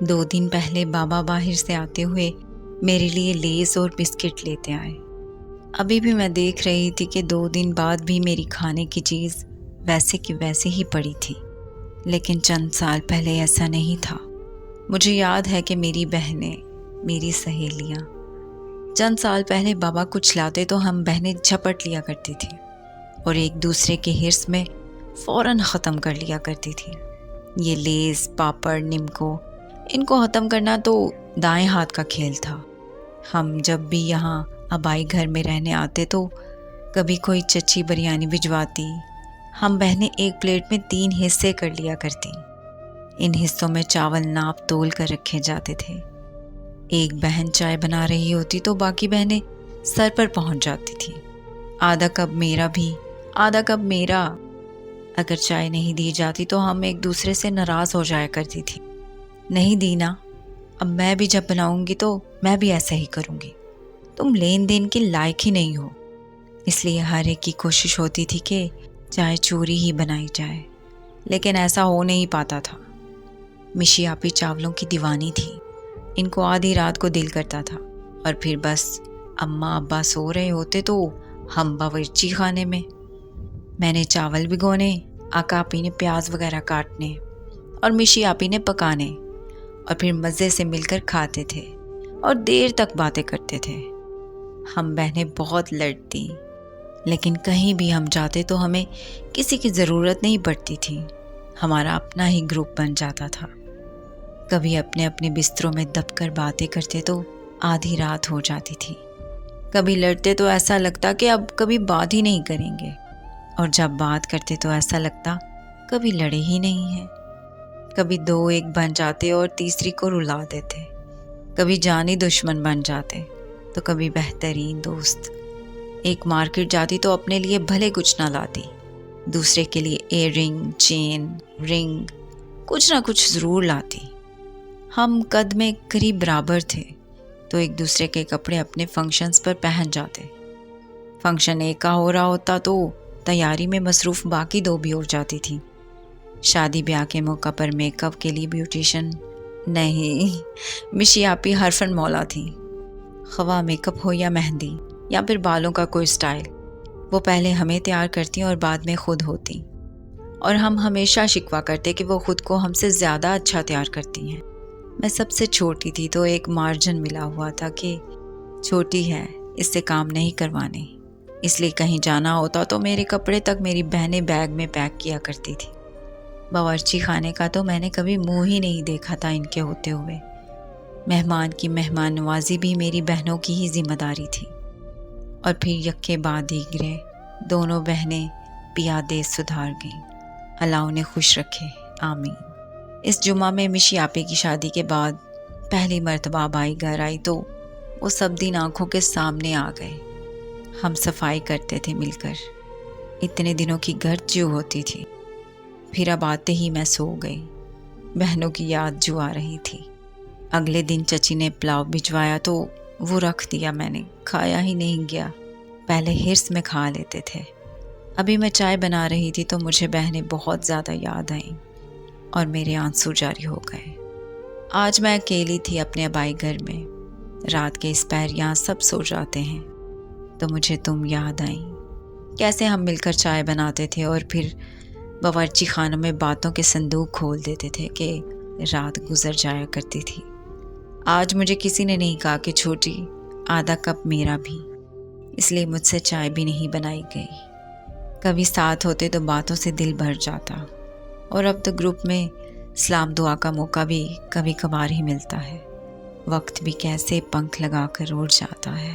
2 دن پہلے بابا باہر سے آتے ہوئے میرے لیے لیز اور بسکٹ لیتے آئے۔ ابھی بھی میں دیکھ رہی تھی کہ 2 دن بعد بھی میری کھانے کی چیز ویسے کی ویسے ہی پڑی تھی، لیکن چند سال پہلے ایسا نہیں تھا۔ مجھے یاد ہے کہ میری بہنیں، میری سہیلیاں، چند سال پہلے بابا کچھ لاتے تو ہم بہنیں جھپٹ لیا کرتی تھی اور ایک دوسرے کے ہرس میں فوراً ختم کر لیا کرتی تھی۔ یہ لیز، پاپڑ، نمکو، ان کو ختم کرنا تو دائیں ہاتھ کا کھیل تھا۔ ہم جب بھی یہاں آبائی گھر میں رہنے آتے تو کبھی کوئی چچی بریانی بھجواتی، ہم بہنیں ایک پلیٹ میں 3 حصے کر لیا کرتی۔ ان حصوں میں چاول ناپ تول کر رکھے جاتے تھے۔ ایک بہن چائے بنا رہی ہوتی تو باقی بہنیں سر پر پہنچ جاتی تھی۔ آدھا کپ میرا بھی، آدھا کپ میرا۔ اگر چائے نہیں دی جاتی تو ہم ایک دوسرے سے ناراض ہو جایا کرتی تھی۔ نہیں دی نا، اب میں بھی جب بناؤں گی تو میں بھی ایسا ہی کروں گی، تم لین دین کے لائق ہی نہیں ہو۔ اس لیے ہر ایک کی کوشش ہوتی تھی کہ چائے چوری ہی بنائی جائے، لیکن ایسا ہو نہیں پاتا تھا۔ مشی آپی چاولوں کی دیوانی تھی۔ ان کو آدھی رات کو دل کرتا تھا اور پھر بس اماں ابا سو رہے ہوتے تو ہم باورچی خانے میں نے چاول بھگونے، آقا آپی نے پیاز وغیرہ کاٹنے اور مشی آپی نے پکانے، اور پھر مزے سے مل کر کھاتے تھے اور دیر تک باتیں کرتے تھے۔ ہم بہنیں بہت لڑتی، لیکن کہیں بھی ہم جاتے تو ہمیں کسی کی ضرورت نہیں پڑتی تھی۔ ہمارا اپنا ہی گروپ بن جاتا تھا۔ کبھی اپنے اپنے بستروں میں دب کر باتیں کرتے تو آدھی رات ہو جاتی تھی۔ کبھی لڑتے تو ایسا لگتا کہ اب کبھی بات ہی نہیں کریں گے، اور جب بات کرتے تو ایسا لگتا کبھی لڑے ہی نہیں ہیں۔ کبھی 2 ایک بن جاتے اور تیسری کو رلا دیتے، کبھی جانی دشمن بن جاتے تو کبھی بہترین دوست۔ ایک مارکیٹ جاتی تو اپنے لیے بھلے کچھ نہ لاتی، دوسرے کے لیے ایئر رنگ، چین، رنگ، کچھ نہ کچھ ضرور لاتی۔ ہم قد میں قریب برابر تھے تو ایک دوسرے کے کپڑے اپنے فنکشنز پر پہن جاتے۔ فنکشن ایک کا ہو رہا ہوتا تو تیاری میں مصروف باقی 2 بھی ہو جاتی تھی۔ شادی بیاہ کے موقع پر میک اپ کے لیے بیوٹیشن نہیں، مشی آپی حرفن مولا تھی۔ خواہ میک اپ ہو یا مہندی یا پھر بالوں کا کوئی سٹائل، وہ پہلے ہمیں تیار کرتی اور بعد میں خود ہوتی، اور ہم ہمیشہ شکوہ کرتے کہ وہ خود کو ہم سے زیادہ اچھا تیار کرتی ہیں۔ میں سب سے چھوٹی تھی تو ایک مارجن ملا ہوا تھا کہ چھوٹی ہے، اس سے کام نہیں کروانے، اس لیے کہیں جانا ہوتا تو میرے کپڑے تک میری بہنیں بیگ میں پیک کیا کرتی تھی۔ باورچی خانے کا تو میں نے کبھی منہ ہی نہیں دیکھا تھا ان کے ہوتے ہوئے۔ مہمان کی مہمان نوازی بھی میری بہنوں کی ہی ذمہ داری تھی۔ اور پھر یکے بعد دیگرے 2 بہنیں پیادے سدھار گئیں۔ اللہ انہیں خوش رکھے، آمین۔ اس جمعہ میں مشی آپی کی شادی کے بعد پہلی مرتبہ آبائی گھر آئی تو وہ سب دن آنکھوں کے سامنے آ گئے۔ ہم صفائی کرتے تھے مل کر، اتنے دنوں کی گھر جو ہوتی تھی۔ پھر اب آتے ہی میں سو گئی، بہنوں کی یاد جو آ رہی تھی۔ اگلے دن چچی نے پلاؤ بھجوایا تو وہ رکھ دیا، میں نے کھایا ہی نہیں گیا۔ پہلے ہرس میں کھا لیتے تھے۔ ابھی میں چائے بنا رہی تھی تو مجھے بہنیں بہت زیادہ یاد آئیں اور میرے آنسو جاری ہو گئے۔ آج میں اکیلی تھی اپنے آبائی گھر میں، رات کے اس پہر یہاں سب سو جاتے ہیں تو مجھے تم یاد آئیں۔ کیسے ہم مل کر چائے بناتے تھے اور پھر باورچی خانوں میں باتوں کے صندوق کھول دیتے تھے کہ رات گزر جایا کرتی تھی۔ آج مجھے کسی نے نہیں کہا کہ چھوٹی، آدھا کپ میرا بھی، اس لیے مجھ سے چائے بھی نہیں بنائی گئی۔ کبھی ساتھ ہوتے تو باتوں سے دل بھر جاتا، اور اب تو گروپ میں سلام دعا کا موقع بھی کبھی کبھار ہی ملتا ہے۔ وقت بھی کیسے پنکھ لگا کر اڑ جاتا ہے۔